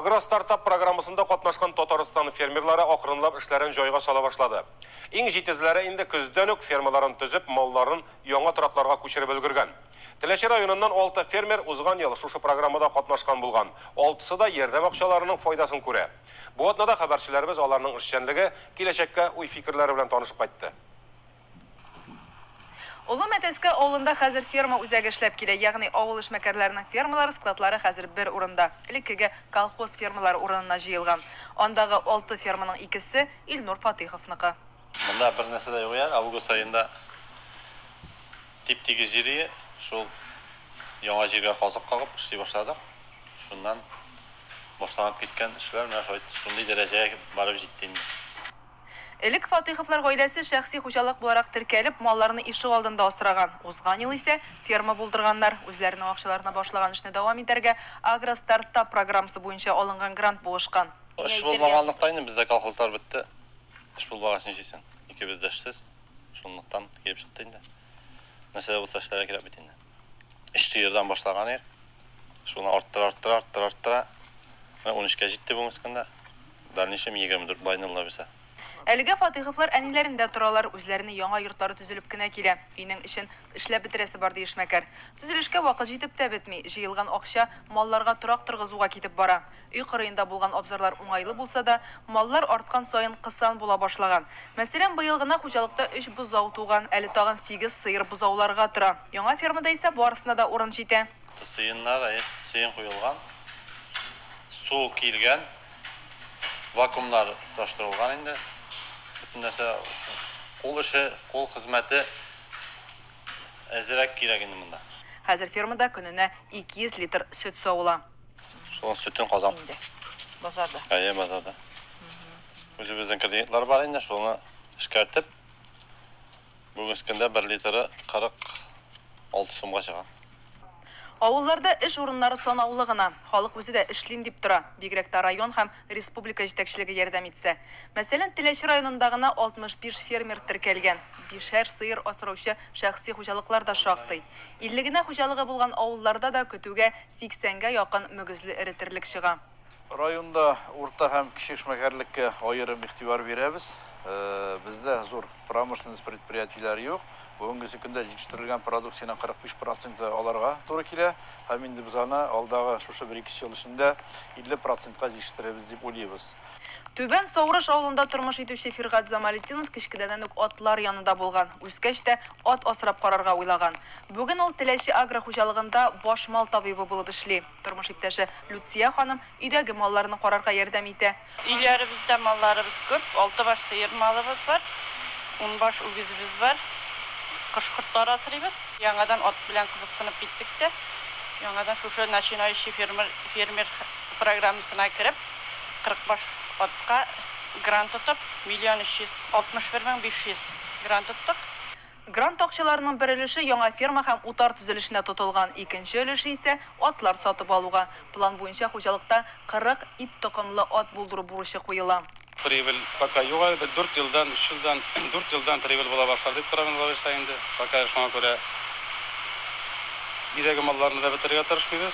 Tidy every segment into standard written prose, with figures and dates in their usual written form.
Агро-стартап программасында катнашкан Татарстан фермерлары акрынлап эшләрен җайга сала башлады. Иң җитезләре инде көздән үк фермаларын төзеп, малларын яңа торакларга күчереп өлгергән. Теләче районыннан 6 фермер узган ел шушы программада катнашкан булган. 6-сы да ярдәм акчаларының файдасын күрә. Бу атнада хәбәрчеләребез аларның эшчәнлеге, киләчәккә уй фикерләре белән танышып кайтты. Улы Мәтәскә авылында хәзер ферма үзәге эшләп килә, ягъни авыл эшмәкәрләренең фермалары, складлары хәзер бер урында. Элеккеге колхоз фермалары урынына җыелган. Андагы 6 ферманың икесе Илнур Фатиховныкы. Монда бер нәрсә дә юк, август айында тип-тигез җире, шул яңа җиргә казык кагып эшли башладык. Шуннан башланып киткән эшләр менә шундый дәрәҗәгә барып җитте инде. Элек Фатиховлар гаиләсе шәхси хуҗалык буларак теркәлеп, малларны ишек алдында асраган. Узган ел исә ферма булдырганнар. Үзләренең акчаларына башлаган эшне дәвам итәргә агро-стартап программасы буенча алынган грант булышкан. Эш булмаганлыктан инде бездә колхозлар бетте. Эш булмагач ничесен? Икебез дә эшсез. Шунлыктан килеп чыкты инде. Нәрсә булса эшләргә кирәк бит инде. Эш тирәдән башлаган ир. Шуны арттыра. Менә 13-кә җитте бу мискәндә. Дальнейшем 24 байнылла бирсә. Әлегә Фатиховлар әниләрендә торалар, үзләренең яңа йортлары төзелеп кенә килә. Өйнең эшен эшләп бетерәсе бар ди эшмәкәр. Төзелешкә вакыт җитеп тә бетми, җыелган акча малларга торак торгызуга китеп бара. Өй кырыенда булган абзарлар уңайлы булса да, маллар арткан саен кысан була башлаган. Мәсәлән, быел гына хуҗалыкта 3 бозау туган, әле тагын 8 сыер бозауларга тора. Яңа фермада исә барысына да урын җитә. Сыеннар, сыен куелган, су килгән, вакуумнар таштырылган инде. Нәрсә кул эше, кул хезмәте әзрәк кирәк инде монда. Хәзер фермада көненә 200 литр сөт савыла. Шул сөтен казан. Базарда. Базарда. Үзебезнең клиентлар бар инде, шуны эшкәртеп, бүгенге көндә 1 литры 46 сумга чыга. Авылларда эш урыннары санаулы гына. Халык үзе дә эшлим дип тора. Бигрәк тә район һәм республика җитәкчелеге ярдәм итсә. Мәсәлән, Теләче районында гына 65 фермер теркәлгән. 5 сыер асраучы шәхси хуҗалыклар да шактый. 50 генә хуҗалыгы булган авылларда да көтүгә 80гә якын мөгезле эре терлек чыга. Районда урта һәм кече эшмәкәрлеккә аерым игътибар бирәбез. Бездә зур промышленность предприятиеләр юк. Бүгенге көндә җитештерелгән продукциянең 45% аларга туры килә. Һәм инде без аны алдагы шушы 1-2 ел эчендә 50%-ка җитештерәбез дип уйлыйбыз. Түбән Саурыш авылында тормыш итүче Фиргат Замалетдинов кичкедән үк атлар янында булган. Үскәч тә ат асрап карарга уйлаган. Бүген ул Теләче агро хуҗалыгында баш мал табибы булып эшли. Тормыш иптәше Люция ханым өйдәге малларны карарга ярдәм итә. Өйләребездә малларыбыз күп, 6 баш сыер малыбыз бар, 10 баш үгезебез бар. Кышкыртлар асрыйбыз. Яңадан ат белән кызыксынып киттек тә. Яңадан шушы начинающий фермер программасына кирип, 40 баш атка грант тотып, 1,361,500 грант тоттык. Грант акчаларының бер өлеше яңа ферма һәм утар төзелешенә тотылган, икенче өлеше исә атлар сатып алуга. План буенча хуҗалыкта 40 ит токымлы ат булдыру бурычы куела. Прибыль пока югары 4 елдан, 4 елдан прибыль була башлады дип торабыз булса инде. Пока шуңа күрә идәге малларны да бетергә тырышмыйбыз.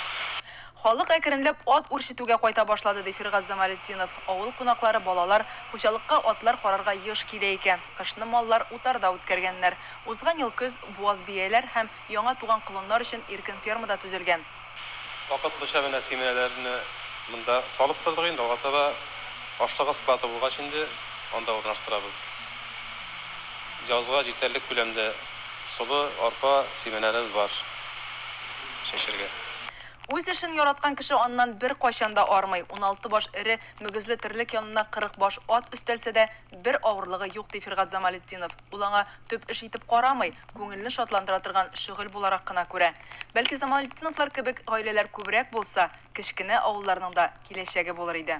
Халык әкренләп ат үрчетүгә кайта башлады ди Фиргат Замалетдинов. Авыл кунаклары, балалар хуҗалыкка атлар карарга еш килә икән. Кышны маллар утарда үткәргәннәр. Узган ел көз буаз бияләр һәм яңа туган колоннар өчен иркен фермада төзелгән. Вакытлыча менә семьяләрне монда салып тордык инде, вакытта ашлыгы склады булгач инде анда урнаштырабыз. Язга җитәрлек күләмдә солы, арпа, семенәләр бар шәшергә. Үз эшен яраткан кеше аннан бер кайчан да армый. 16 баш эре мөгезле терлек янына 40 баш ат өстәлсә дә бер авырлыгы юк ди Фиргат Замалетдинов. Ул аңа төп эш итеп карамый, күңелне шатландыра торган шөгыль буларак кына күрә. Бәлки Замалетдиновлар кебек гаиләләр күбрәк булса, кечкенә авылларның да киләчәге булыр иде.